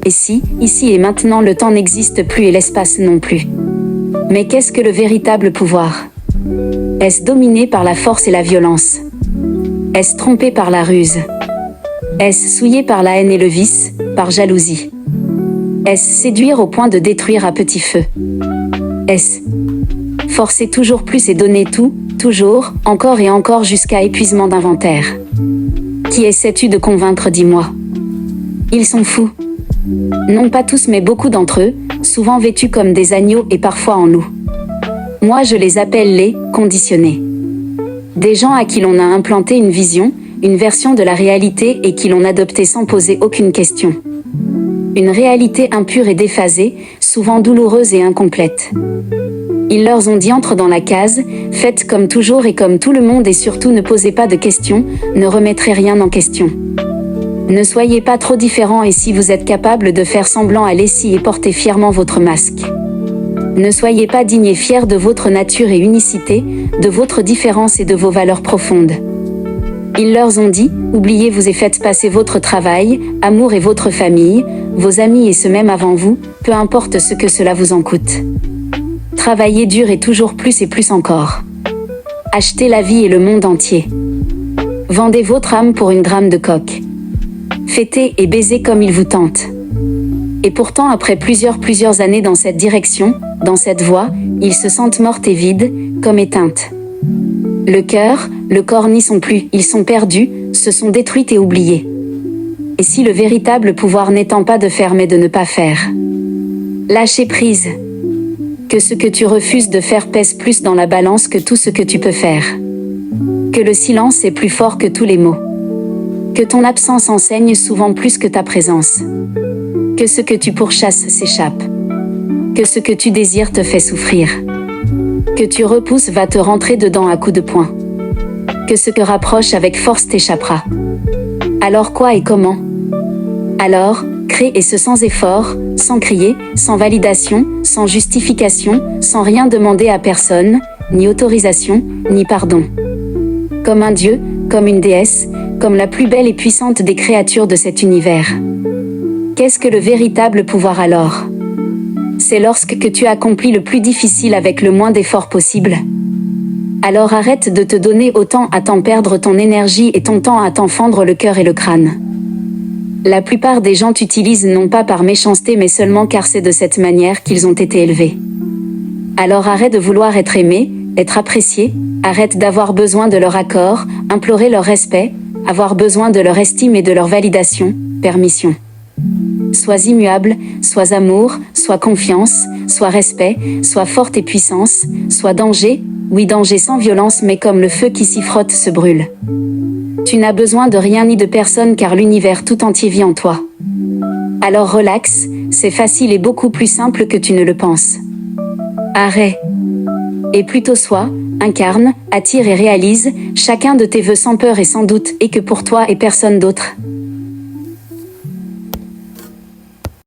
Et si, ici et maintenant le temps n'existe plus et l'espace non plus. Mais qu'est-ce que le véritable pouvoir? Est-ce dominé par la force et la violence? Est-ce trompé par la ruse? Est-ce souillé par la haine et le vice, par jalousie? Est-ce séduire au point de détruire à petit feu? Est-ce forcer toujours plus et donner tout, toujours, encore et encore jusqu'à épuisement d'inventaire? Qui essaies-tu de convaincre, dis-moi? Ils sont fous. Non pas tous mais beaucoup d'entre eux, souvent vêtus comme des agneaux et parfois en loups. Moi je les appelle les conditionnés. Des gens à qui l'on a implanté une vision, une version de la réalité et qui l'ont adoptée sans poser aucune question. Une réalité impure et déphasée, souvent douloureuse et incomplète. Ils leur ont dit entre dans la case, faites comme toujours et comme tout le monde et surtout ne posez pas de questions, ne remettrez rien en question. Ne soyez pas trop différents et si vous êtes capable de faire semblant, allez-y et portez fièrement votre masque. Ne soyez pas dignes et fiers de votre nature et unicité, de votre différence et de vos valeurs profondes. Ils leur ont dit, oubliez-vous et faites passer votre travail, amour et votre famille, vos amis et ceux même avant vous, peu importe ce que cela vous en coûte. Travaillez dur et toujours plus et plus encore. Achetez la vie et le monde entier. Vendez votre âme pour une gramme de coke. Fêtez et baisez comme il vous tente. Et pourtant après plusieurs années dans cette direction, dans cette voie, ils se sentent mortes et vides, comme éteintes. Le cœur, le corps n'y sont plus, ils sont perdus, se sont détruits et oubliés. Et si le véritable pouvoir n'étant pas de faire mais de ne pas faire? Lâcher prise. Que ce que tu refuses de faire pèse plus dans la balance que tout ce que tu peux faire. Que le silence est plus fort que tous les mots. Que ton absence enseigne souvent plus que ta présence. Que ce que tu pourchasses s'échappe. Que ce que tu désires te fait souffrir. Que tu repousses va te rentrer dedans à coups de poing. Que ce que rapproche avec force t'échappera. Alors quoi et comment? Alors, crée et ce sans effort, sans crier, sans validation, sans justification, sans rien demander à personne, ni autorisation, ni pardon. Comme un dieu, comme une déesse, comme la plus belle et puissante des créatures de cet univers. Qu'est-ce que le véritable pouvoir alors? C'est lorsque que tu accomplis le plus difficile avec le moins d'efforts possible. Alors arrête de te donner autant à t'en perdre ton énergie et ton temps à t'en fendre le cœur et le crâne. La plupart des gens t'utilisent non pas par méchanceté mais seulement car c'est de cette manière qu'ils ont été élevés. Alors arrête de vouloir être aimé, être apprécié, arrête d'avoir besoin de leur accord, implorer leur respect, avoir besoin de leur estime et de leur validation, permission. Sois immuable, sois amour, sois confiance, sois respect, sois forte et puissance, sois danger, oui danger sans violence mais comme le feu qui s'y frotte se brûle. Tu n'as besoin de rien ni de personne car l'univers tout entier vit en toi. Alors relax, c'est facile et beaucoup plus simple que tu ne le penses. Arrête. Et plutôt sois, incarne, attire et réalise chacun de tes vœux sans peur et sans doute et que pour toi et personne d'autre.